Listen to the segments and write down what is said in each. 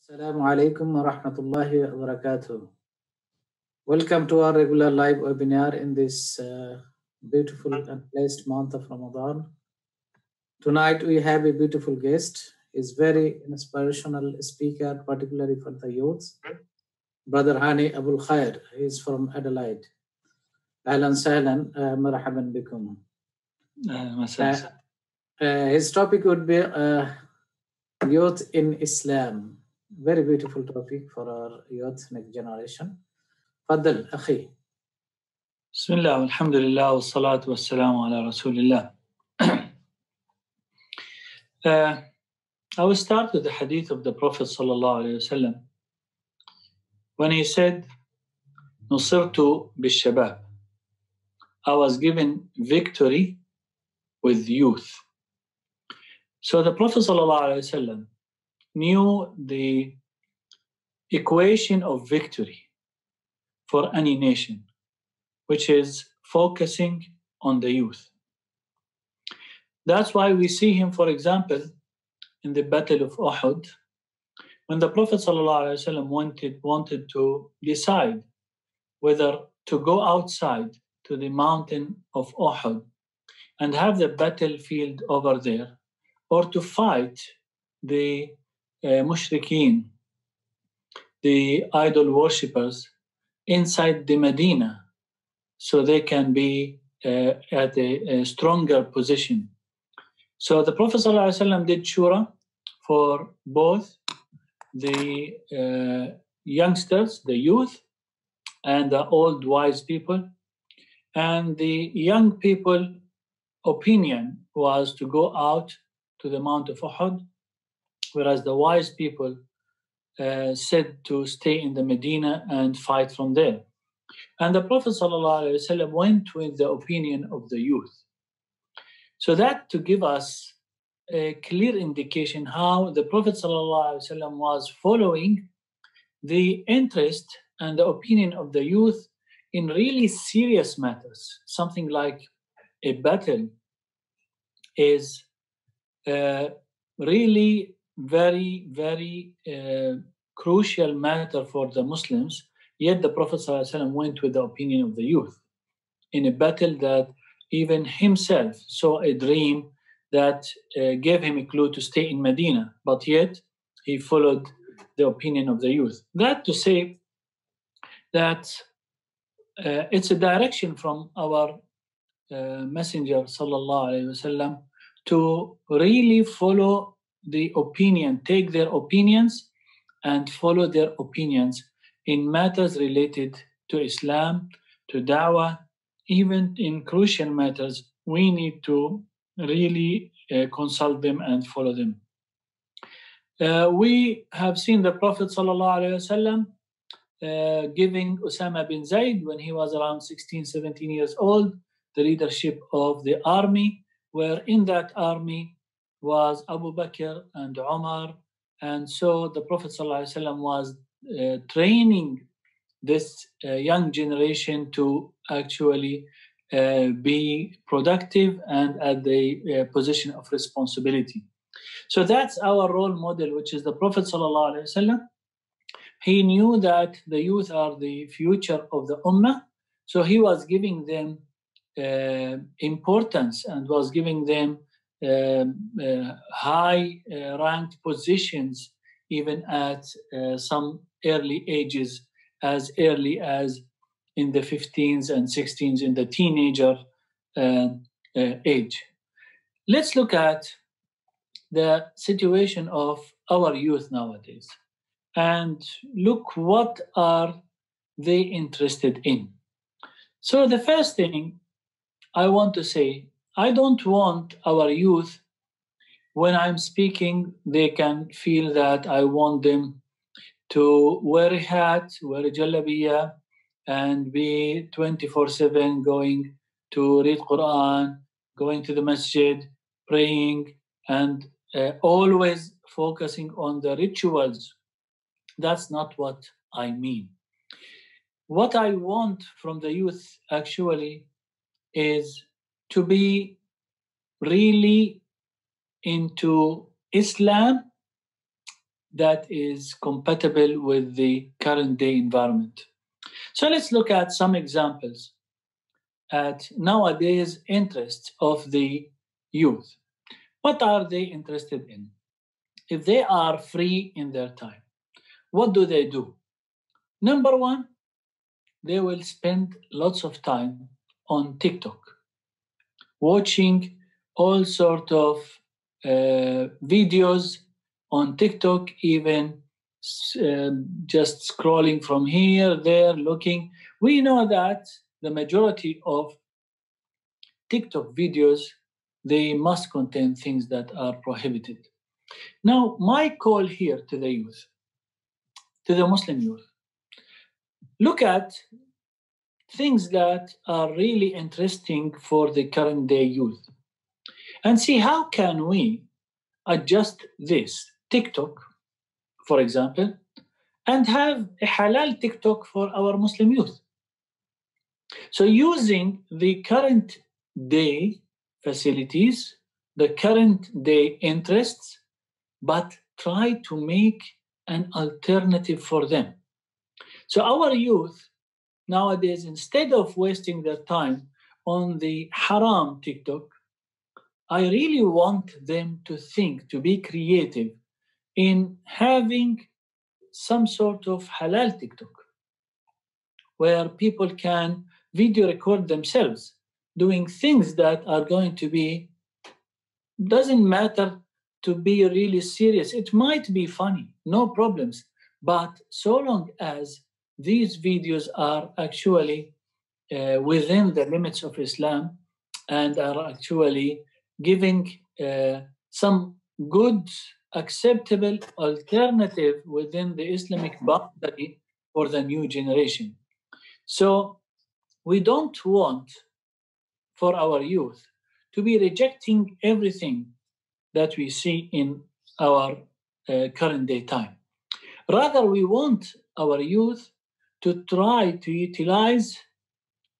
Assalamu alaikum wa rahmatullahi wa barakatuh. Welcome to our regular live webinar in this beautiful and blessed month of Ramadan. Tonight we have a beautiful guest. He's very inspirational speaker, particularly for the youth. Brother Hani Abul Khair. He's from Adelaide. Ahlan sahlan, marhaban bikum. His topic would be youth in Islam. Very beautiful topic for our youth next generation. Faddal, akhi. Bismillah, alhamdulillah, wa salatu wa salamu ala rasulillah. I will start with the hadith of the Prophet sallallahu alayhi wa sallam when he said, Nusirtu bishabab. I was given victory with youth. So the Prophet sallallahu alayhi wa sallam knew the equation of victory for any nation, which is focusing on the youth. That's why we see him, for example, in the Battle of Uhud, when the Prophet ﷺ wanted to decide whether to go outside to the mountain of Uhud and have the battlefield over there, or to fight the mushrikeen, the idol worshippers, inside the Medina, so they can be at a stronger position. So the Prophet ﷺ did shura for both the youngsters, the youth, and the old wise people. And the young people opinion was to go out to the Mount of Uhud, whereas the wise people said to stay in the Medina and fight from there. And the Prophet ﷺ went with the opinion of the youth. So that to give us a clear indication how the Prophet ﷺ was following the interest and the opinion of the youth in really serious matters. Something like a battle is really very, very crucial matter for the Muslims. Yet the Prophet ﷺ went with the opinion of the youth in a battle that even himself saw a dream that gave him a clue to stay in Medina, but yet he followed the opinion of the youth. That to say that it's a direction from our Messenger sallallahu alaihi wasallam to really follow the opinion, take their opinions and follow their opinions in matters related to Islam, to Dawah. Even in crucial matters, we need to really consult them and follow them. We have seen the Prophet ﷺ giving Usama bin Zayd, when he was around 16, 17 years old, the leadership of the army, where in that army was Abu Bakr and Umar. And so the Prophet ﷺ was training this young generation to actually be productive and at the position of responsibility. So that's our role model, which is the Prophet ﷺ. He knew that the youth are the future of the Ummah, so he was giving them importance and was giving them high ranked positions even at some early ages, as early as in the 15s and 16s, in the teenager age. Let's look at the situation of our youth nowadays and look what are they interested in. So the first thing I want to say, I don't want our youth, when I'm speaking, they can feel that I want them to wear a hat, wear a jalabiya, and be 24/7 going to read Quran, going to the masjid, praying, and always focusing on the rituals. That's not what I mean. What I want from the youth actually is to be really into Islam, that is compatible with the current day environment. So let's look at some examples at nowadays interests of the youth. What are they interested in? If they are free in their time, what do? Number one, they will spend lots of time on TikTok, watching all sort of videos on TikTok, even just scrolling from here, there, looking. We know that the majority of TikTok videos, they must contain things that are prohibited. Now, my call here to the youth, to the Muslim youth, look at things that are really interesting for the current day youth and see how can we adjust this TikTok, for example, and have a halal TikTok for our Muslim youth. So using the current day facilities, the current day interests, but try to make an alternative for them. So our youth nowadays, instead of wasting their time on the haram TikTok, I really want them to think, to be creative in having some sort of halal TikTok, where people can video record themselves doing things that are going to be, doesn't matter to be really serious. It might be funny, no problems. But so long as these videos are actually within the limits of Islam and are actually giving some good, acceptable alternative within the Islamic boundary for the new generation. So we don't want for our youth to be rejecting everything that we see in our current day time. Rather, we want our youth to try to utilize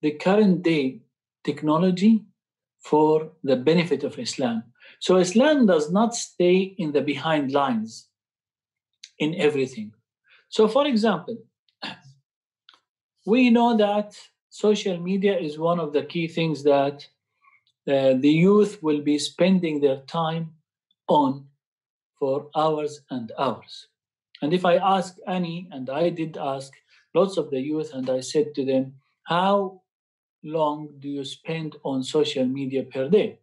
the current day technology for the benefit of Islam. So Islam does not stay in the behind lines in everything. So for example, we know that social media is one of the key things that the youth will be spending their time on for hours and hours. And if I ask Annie, and I did ask lots of the youth, and I said to them, how long do you spend on social media per day?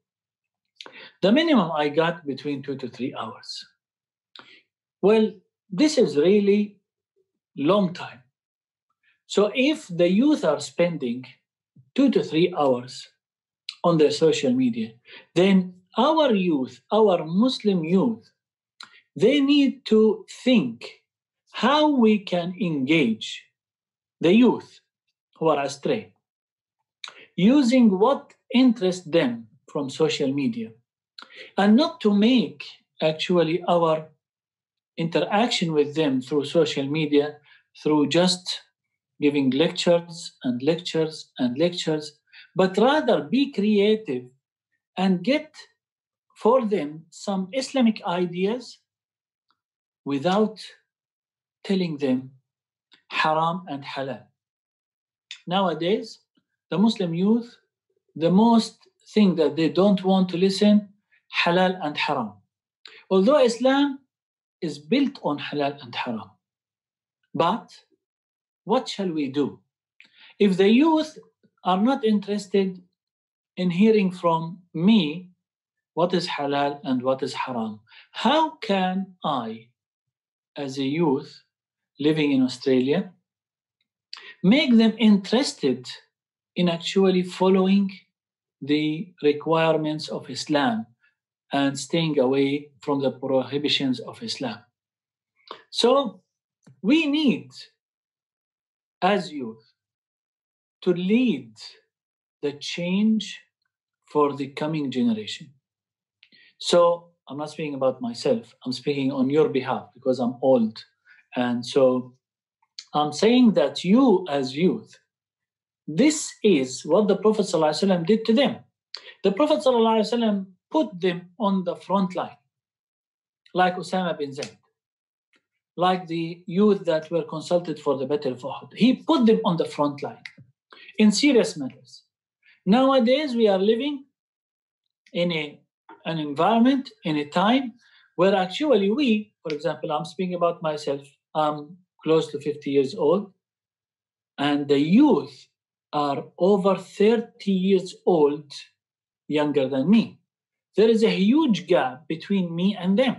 The minimum I got between 2 to 3 hours. Well, this is really long time. So if the youth are spending 2 to 3 hours on their social media, then our youth, our Muslim youth, they need to think how we can engage the youth who are astray, using what interests them from social media, and not to make actually our interaction with them through social media through just giving lectures and lectures and lectures, but rather be creative and get for them some Islamic ideas without telling them haram and halal. Nowadays, the Muslim youth, the most thing that they don't want to listen, halal and haram. Although Islam is built on halal and haram. But what shall we do? If the youth are not interested in hearing from me what is halal and what is haram, how can I, as a youth living in Australia, make them interested in actually following the requirements of Islam and staying away from the prohibitions of Islam? So we need, as youth, to lead the change for the coming generation. So I'm not speaking about myself, I'm speaking on your behalf because I'm old. And so I'm saying that you as youth, this is what the Prophet ﷺ did to them. The Prophet ﷺ put them on the front line, like Osama bin Zayd. like the youth that were consulted for the Battle of Uhud. He put them on the front line in serious matters. Nowadays, we are living in an environment, in a time where actually we, for example, I'm speaking about myself, I'm close to 50 years old, and the youth are over 30 years old, younger than me. There is a huge gap between me and them.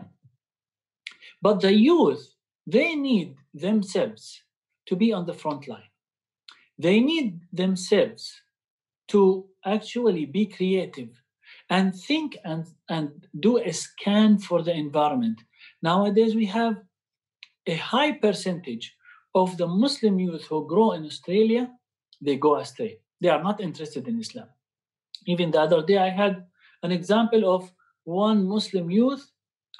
But the youth, they need themselves to be on the front line. They need themselves to actually be creative and think and do a scan for the environment. Nowadays, we have a high percentage of the Muslim youth who grow in Australia, they go astray. They are not interested in Islam. Even the other day, I had an example of one Muslim youth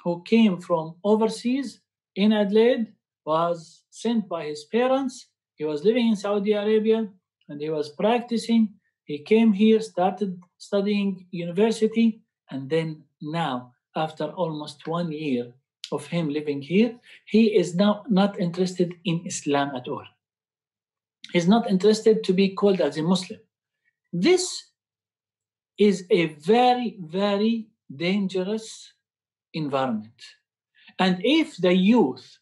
who came from overseas in Adelaide, was sent by his parents. He was living in Saudi Arabia and he was practicing. He came here, started studying university, and then now, after almost 1 year of him living here, he is now not interested in Islam at all. He's not interested to be called as a Muslim. This is a very, very dangerous environment. And if the youth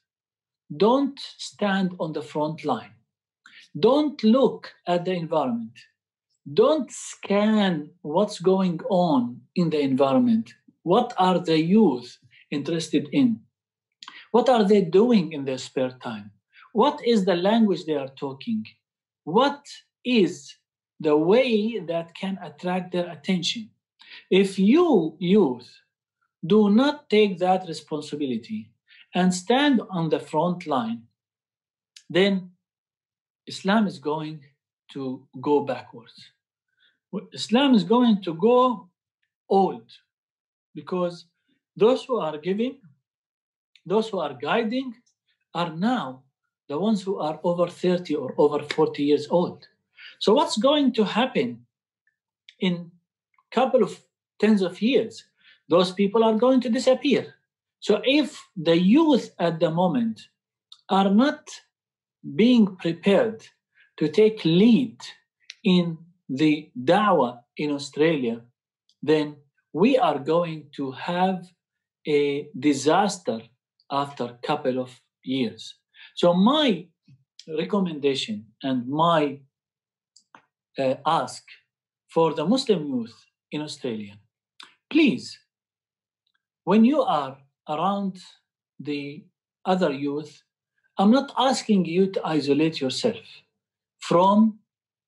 don't stand on the front line, don't look at the environment, don't scan what's going on in the environment, what are the youth interested in? What are they doing in their spare time? What is the language they are talking? What is the way that can attract their attention? If you, youth, do not take that responsibility and stand on the front line, then Islam is going to go backwards. Islam is going to go old, because those who are giving, those who are guiding, are now the ones who are over 30 or over 40 years old. So what's going to happen in a couple of tens of years? Those people are going to disappear. So if the youth at the moment are not being prepared to take lead in the Dawah in Australia, then we are going to have a disaster after a couple of years. So my recommendation and my ask for the Muslim youth in Australia, please, when you are around the other youth, I'm not asking you to isolate yourself from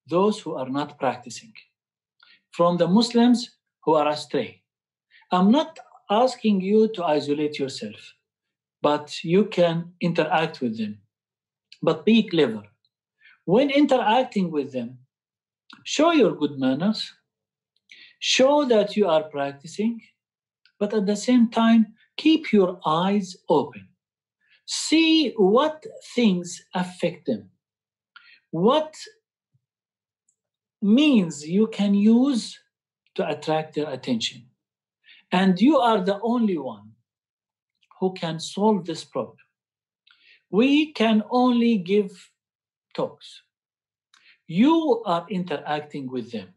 those who are not practicing, from the Muslims who are astray. I'm not asking you to isolate yourself, but you can interact with them. But be clever. When interacting with them, show your good manners, show that you are practicing, but at the same time, keep your eyes open. See what things affect them, what means you can use to attract their attention. And you are the only one who can solve this problem. We can only give talks. You are interacting with them.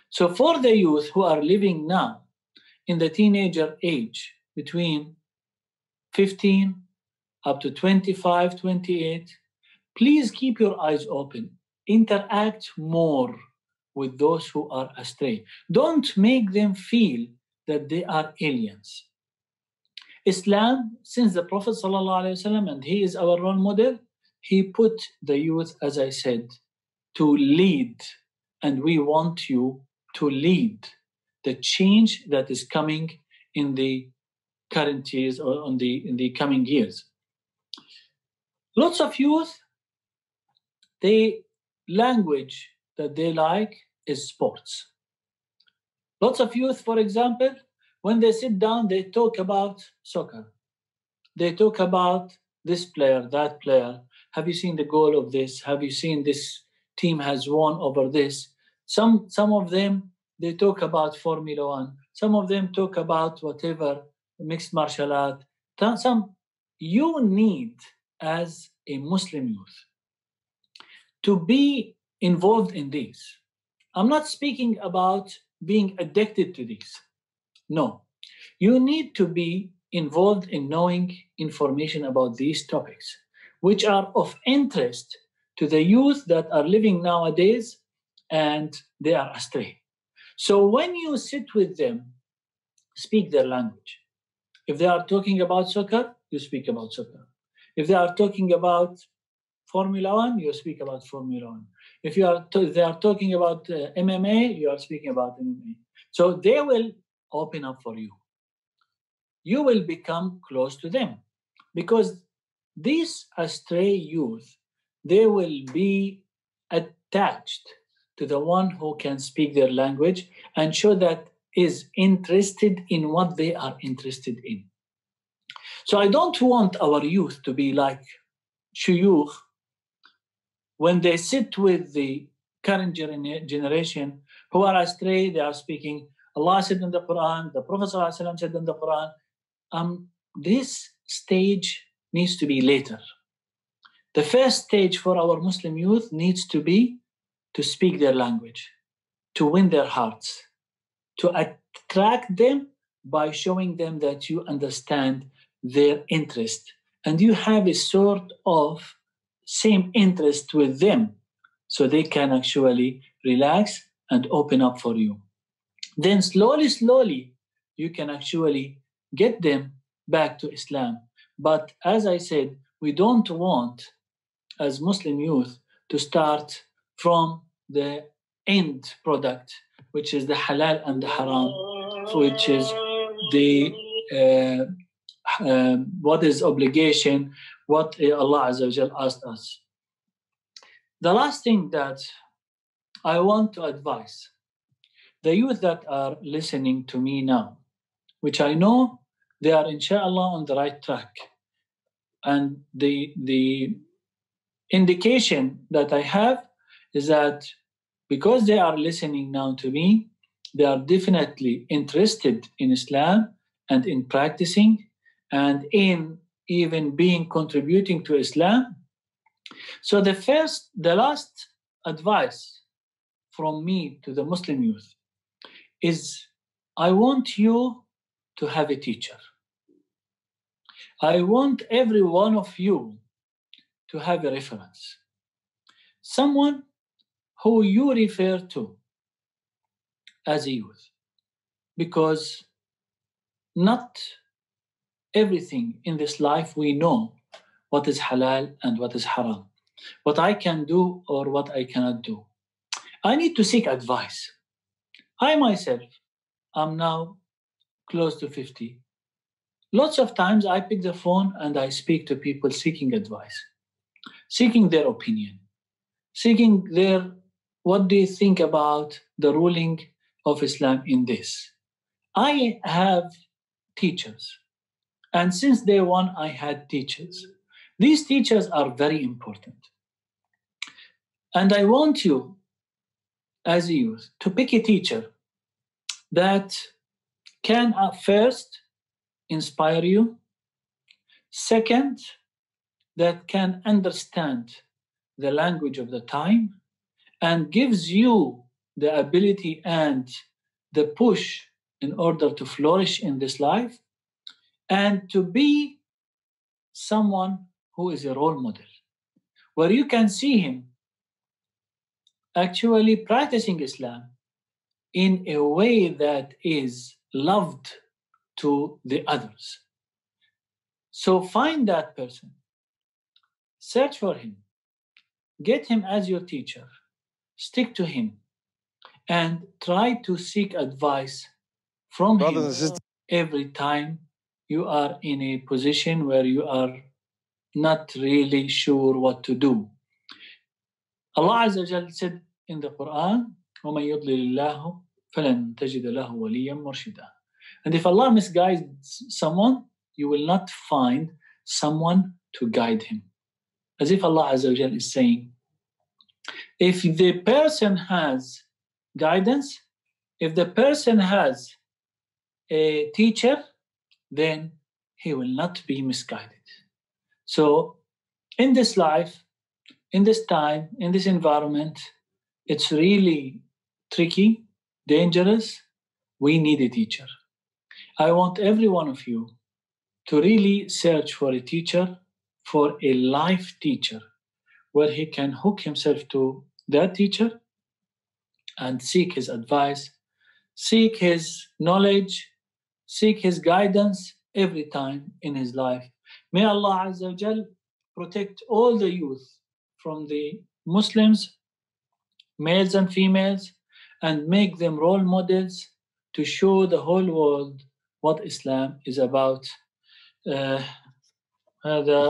So for the youth who are living now in the teenager age, between 15 up to 25, 28, please keep your eyes open. Interact more with those who are astray. Don't make them feel that they are aliens. Islam, since the Prophet ﷺ, and he is our role model, he put the youth, as I said, to lead. And we want you to lead the change that is coming in the current years or in the coming years. Lots of youth, the language that they like is sports. Lots of youth, for example, when they sit down, they talk about soccer. They talk about this player, that player. Have you seen the goal of this? Have you seen this team has won over this? Some of them, they talk about Formula One. Some of them talk about whatever, mixed martial art. Some, you need, as a Muslim youth, to be involved in these. I'm not speaking about being addicted to these. No. You need to be involved in knowing information about these topics, which are of interest to the youth that are living nowadays and they are astray. So when you sit with them, speak their language. If they are talking about soccer, you speak about soccer. If they are talking about Formula One, you speak about Formula One. If they are talking about MMA, you are speaking about MMA. So they will open up for you. You will become close to them, because these astray youth, they will be attached to the one who can speak their language and show that is interested in what they are interested in. So I don't want our youth to be like shuyukh. When they sit with the current generation who are astray, they are speaking, Allah said in the Quran, the Prophet ﷺ said in the Quran. This stage needs to be later. The first stage for our Muslim youth needs to be to speak their language, to win their hearts, to attract them by showing them that you understand their interest and you have a sort of same interest with them, so they can actually relax and open up for you. Then slowly, you can actually get them back to Islam. But as I said, we don't want, as Muslim youth, to start from the end product, which is the halal and the haram, which is the what is obligation, what Allah Azza wa Jal asked us. The last thing that I want to advise the youth that are listening to me now, which I know they are inshallah on the right track. And the indication that I have is that because they are listening now to me, they are definitely interested in Islam and in practicing and in even contributing to Islam. So the last advice from me to the Muslim youth is, I want you to have a teacher. I want every one of you to have a reference. Someone who you refer to as a youth. Because not everything in this life we know what is halal and what is haram, what I can do or what I cannot do. I need to seek advice. I myself am now close to 50. Lots of times I pick the phone and I speak to people seeking advice, seeking their opinion, seeking what do you think about the ruling of Islam in this. I have teachers, and since day one I had teachers. These teachers are very important. And I want you, as a youth, to pick a teacher that can first inspire you, second, that can understand the language of the time and gives you the ability and the push in order to flourish in this life, and to be someone who is a role model, where you can see him actually practicing Islam in a way that is loved to the others. So find that person, search for him, get him as your teacher, stick to him, and try to seek advice from him every time you are in a position where you are not really sure what to do. Allah Azza wa Jal said in the Quran, وَمَن يُضْلِلِ اللَّهُ فَلَن تَجِدَ لَهُ وَلِيًّا مُرْشِدًا. And if Allah misguides someone, you will not find someone to guide him. As if Allah Azza wa Jal is saying, if the person has guidance, if the person has a teacher, then he will not be misguided. So in this life, in this time, in this environment, it's really tricky, dangerous. We need a teacher. I want every one of you to really search for a teacher, for a life teacher, where he can hook himself to that teacher and seek his advice, seek his knowledge, seek his guidance every time in his life. May Allah Azza wa Jal protect all the youth from the Muslims, males and females, and make them role models to show the whole world what Islam is about. هذا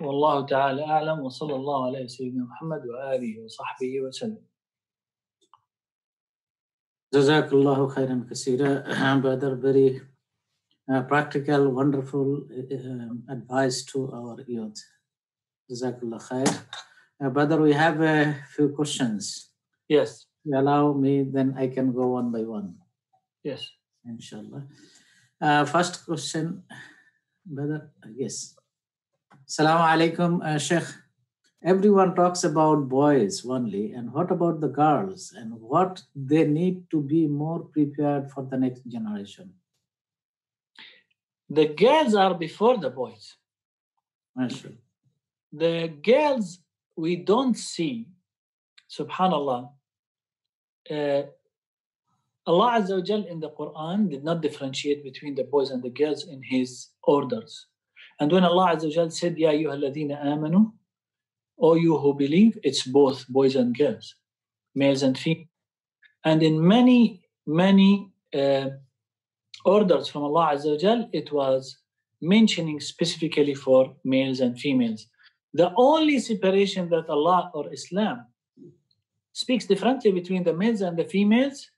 والله تعالى أعلم وصلى الله على سيدنا محمد وآله وصحبه وسلم. Jazakallahu khairan kaseera. Brother, very practical, wonderful advice to our youth. Jazakallah khair. Brother, we have a few questions. Yes. You allow me, then I can go one by one. Yes. Inshallah. First question, brother. Yes. Assalamu alaikum, Sheikh. Everyone talks about boys only, and what about the girls, and what they need to be more prepared for the next generation? The girls are before the boys. Mashallah. The girls we don't see, subhanallah. Allah Azza wa Jal in the Quran did not differentiate between the boys and the girls in his orders. And when Allah Azza wa Jal said, Ya ayyuhalladhina amanu, O you who believe, it's both boys and girls, males and females. And in many orders from Allah Azza wa Jal, it was mentioning specifically for males and females. The only separation that Allah or Islam speaks differently between the males and the females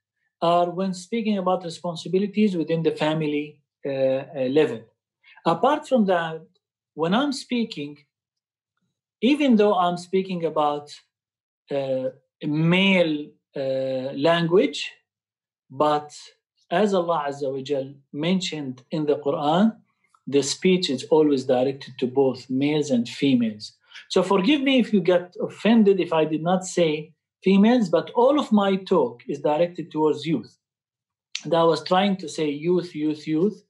are when speaking about responsibilities within the family level. Apart from that, when I'm speaking, even though I'm speaking about male language, but as Allah Azza wa Jal mentioned in the Quran, the speech is always directed to both males and females. So forgive me if you get offended if I did not say females, but all of my talk is directed towards youth. And I was trying to say youth, youth, youth,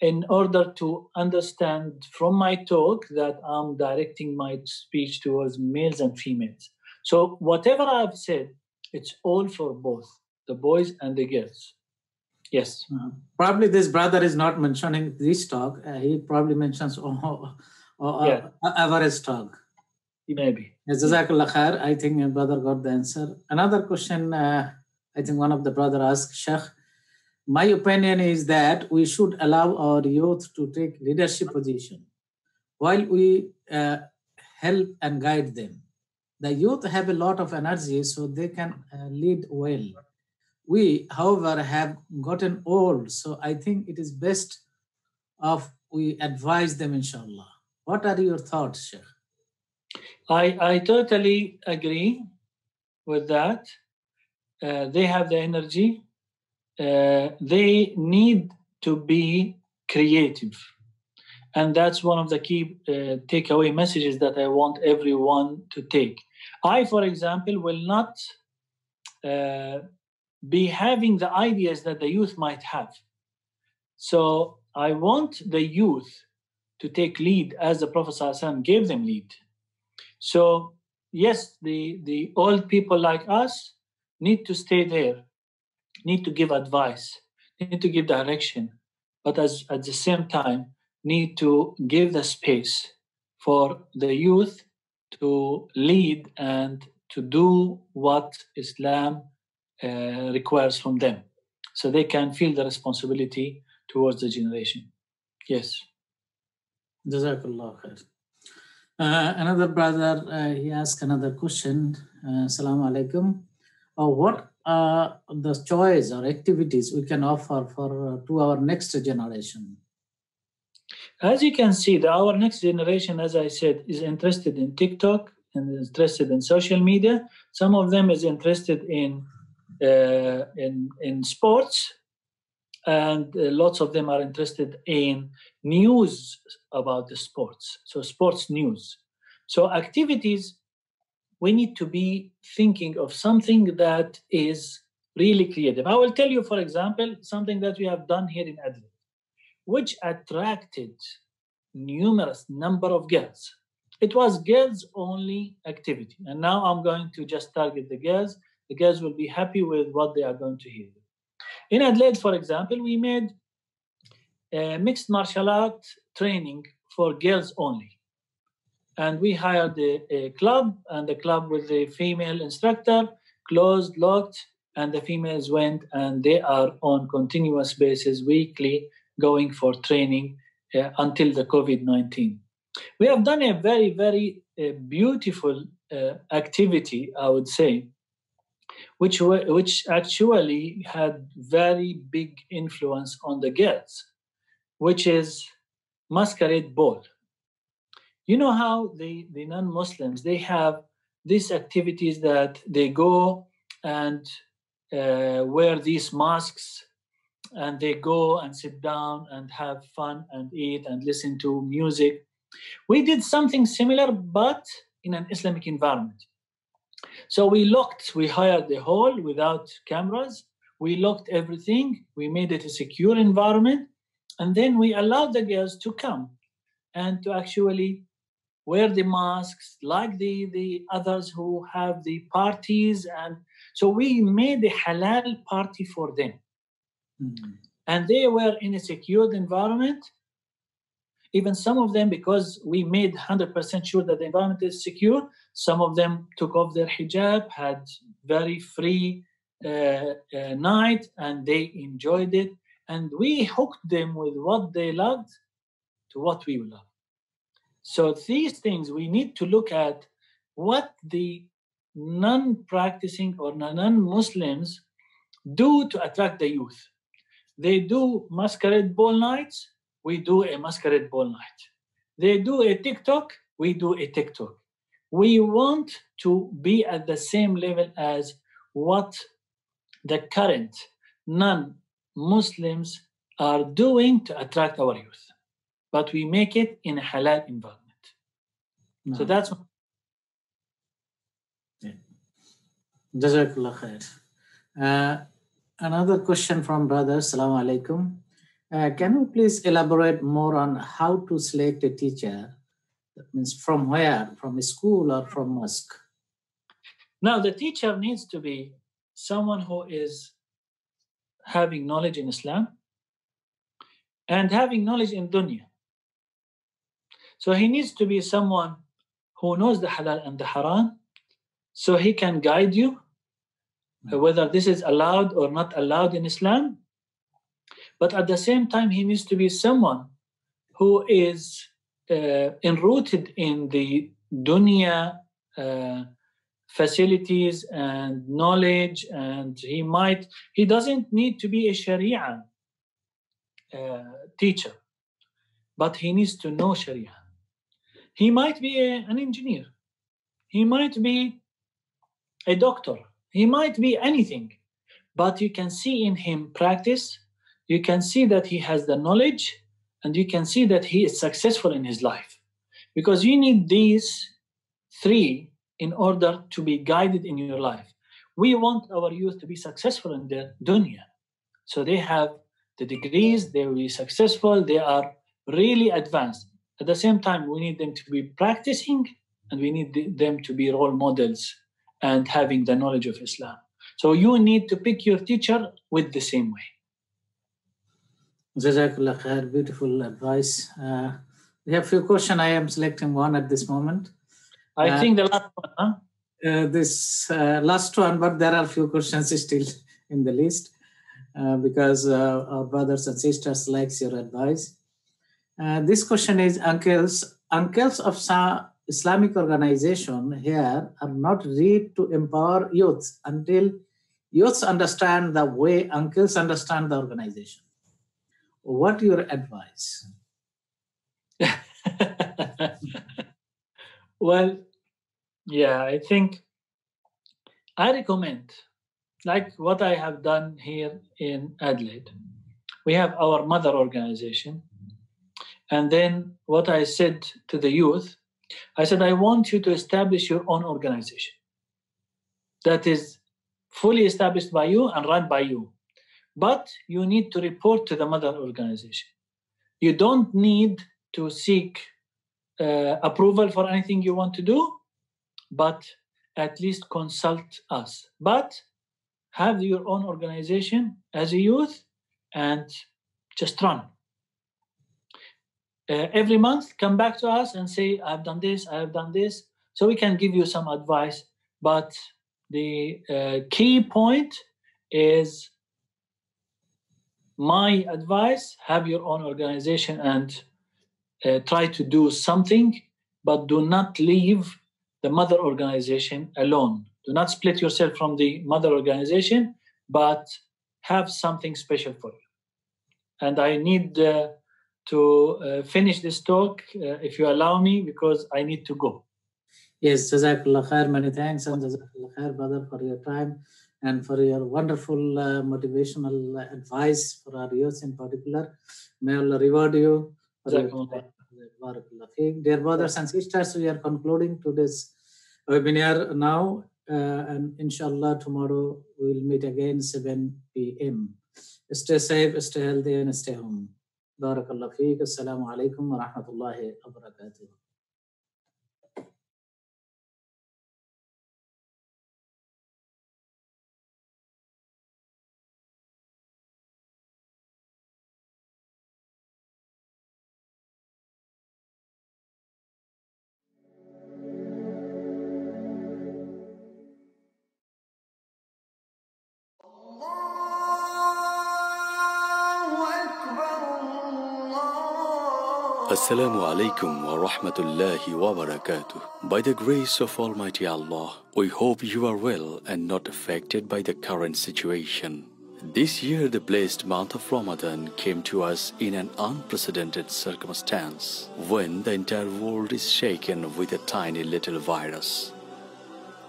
in order to understand from my talk that I'm directing my speech towards males and females. So whatever I've said, it's all for both the boys and the girls. Yes. Probably this brother is not mentioning this talk. He probably mentions average talk. Maybe. Jazakallah khair. I think your brother got the answer. Another question, I think one of the brother asked, Sheikh, my opinion is that we should allow our youth to take leadership position while we help and guide them. The youth have a lot of energy, so they can lead well. We, however, have gotten old, so I think it is best if we advise them, inshallah. What are your thoughts, Sheikh? I totally agree with that. They have the energy. They need to be creative. And that's one of the key takeaway messages that I want everyone to take. I, for example, will not be having the ideas that the youth might have. So I want the youth to take lead as the Prophet ﷺ gave them lead. So yes, the old people like us need to stay there, need to give advice, need to give direction, but at the same time need to give the space for the youth to lead and to do what Islam requires from them, so they can feel the responsibility towards the generation. Yes. Jazakallah khair. Another brother, he asked another question. Assalamu alaikum. What are the choice or activities we can offer for to our next generation? As you can see, our next generation, as I said, is interested in TikTok and is interested in social media. Some of them is interested in sports. and lots of them are interested in news about the sports, so sports news. So activities, we need to be thinking of something that is really creative. I will tell you, for example, something that we have done here in Adelaide, which attracted numerous number of girls. It was girls only activity, and now I'm going to just target the girls. The girls will be happy with what they are going to hear. In Adelaide, for example, we made mixed martial art training for girls only. And we hired a club, and the club with the female instructor, closed, locked, and the females went, and they are on continuous basis, weekly, going for training until the COVID-19. We have done a very, very beautiful activity, I would say, which actually had very big influence on the girls, which is masquerade ball. You know how the non-Muslims, they have these activities that they go and wear these masks, and they go and sit down and have fun and eat and listen to music. We did something similar, but in an Islamic environment. So we hired the hall without cameras, we locked everything, we made it a secure environment, and then we allowed the girls to come and to actually wear the masks like the others who have the parties. And so we made a halal party for them. Mm-hmm. And they were in a secured environment. Even some of them, because we made 100% sure that the environment is secure, some of them took off their hijab, had very free night, and they enjoyed it. And we hooked them with what they loved to what we love. So these things, we need to look at what the non-practicing or non-Muslims do to attract the youth. They do masquerade ball nights, we do a masquerade ball night. They do a TikTok, we do a TikTok. We want to be at the same level as what the current non-Muslims are doing to attract our youth. But we make it in a halal environment. No. So that's... Jazakallah khair. Another question from brother, Assalamu alaikum. Can you please elaborate more on how to select a teacher? That means from where? From a school or from mosque? Now, the teacher needs to be someone who is having knowledge in Islam and having knowledge in dunya. So he needs to be someone who knows the halal and the haram, so he can guide you whether this is allowed or not allowed in Islam. But at the same time, he needs to be someone who is enrooted in the dunya facilities and knowledge, and he doesn't need to be a Sharia teacher, but he needs to know Sharia. He might be an engineer, he might be a doctor, he might be anything, but you can see in him practice, you can see that he has the knowledge, and you can see that he is successful in his life. Because you need these three in order to be guided in your life. We want our youth to be successful in their dunya. So they have the degrees, they will be successful, they are really advanced. At the same time, we need them to be practicing, and we need them to be role models and having the knowledge of Islam. So you need to pick your teacher with the same way. Jazakallah khair, beautiful advice. We have a few questions. I am selecting one at this moment. I think the last one, huh? This last one, but there are a few questions still in the list because our brothers and sisters likes your advice. This question is, uncles of some Islamic organization here are not ready to empower youth until youths understand the way uncles understand the organization. What your advice? Well, yeah, I think I recommend, like what I have done here in Adelaide, We have our mother organization. And then what I said to the youth, I said, I want you to establish your own organization that is fully established by you and run by you. But you need to report to the mother organization. You don't need to seek approval for anything you want to do, but at least consult us. But have your own organization as a youth and just run. Every month, come back to us and say, I've done this, I have done this. So we can give you some advice. But the key point is my advice, have your own organization and try to do something, but do not leave the mother organization alone. Do not split yourself from the mother organization, but have something special for you. And I need to finish this talk, if you allow me, because I need to go. Yes, Jazakallah Khair, many thanks, and Jazakallah Khair, brother, for your time and for your wonderful motivational advice for our youth in particular. May Allah reward you. Dear brothers and sisters, we are concluding today's webinar now, and inshallah tomorrow we will meet again 7 p.m. Stay safe, stay healthy, and stay home. Barakallah feek. Assalamu alaikum wa rahmatullahi wa barakatuh. Assalamu alaikum wa rahmatullahi wa barakatuh. By the grace of Almighty Allah, we hope you are well and not affected by the current situation. This year, the blessed month of Ramadan came to us in an unprecedented circumstance, when the entire world is shaken with a tiny little virus.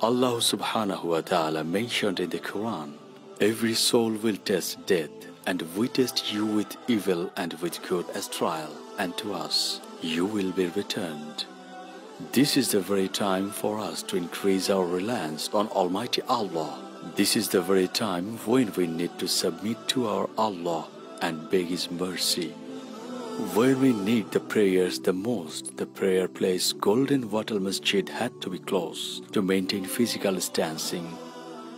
Allah subhanahu wa ta'ala mentioned in the Quran, every soul will test death, and we test you with evil and with good as trial, and to us you will be returned. This is the very time for us to increase our reliance on Almighty Allah. This is the very time when we need to submit to our Allah and beg His mercy. When we need the prayers the most, the prayer place Golden Wattle Masjid had to be closed to maintain physical distancing.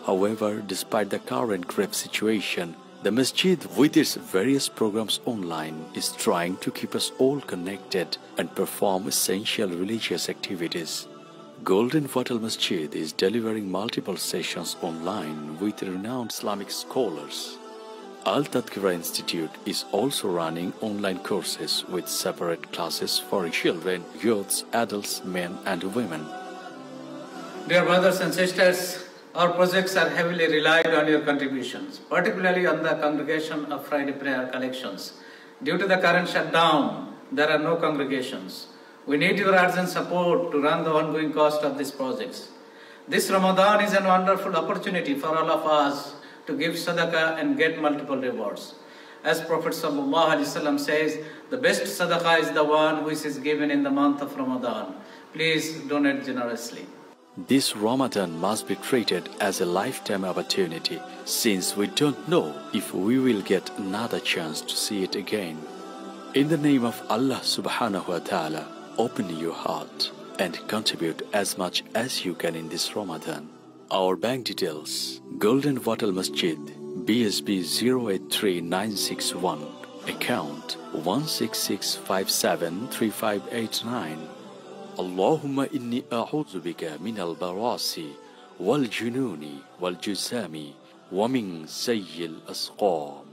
However, despite the current grave situation, the Masjid, with its various programs online, is trying to keep us all connected and perform essential religious activities. Golden Wattle Masjid is delivering multiple sessions online with renowned Islamic scholars. Al-Tadkira Institute is also running online courses with separate classes for children, youths, adults, men and women. Dear brothers and sisters, our projects are heavily relied on your contributions, particularly on the Congregation of Friday Prayer collections. Due to the current shutdown, there are no congregations. We need your urgent support to run the ongoing cost of these projects. This Ramadan is a wonderful opportunity for all of us to give sadaqah and get multiple rewards. As Prophet ﷺ says, the best sadaqah is the one which is given in the month of Ramadan. Please donate generously. This Ramadan must be treated as a lifetime opportunity, since we don't know if we will get another chance to see it again. In the name of Allah subhanahu wa ta'ala, open your heart and contribute as much as you can in this Ramadan. Our bank details: Golden Wattle Masjid, BSB 083961, account 166573589. Allahumma inni a'udhu bika min al-barasi wal-jununi wal-juzami wa min sayyil asqam.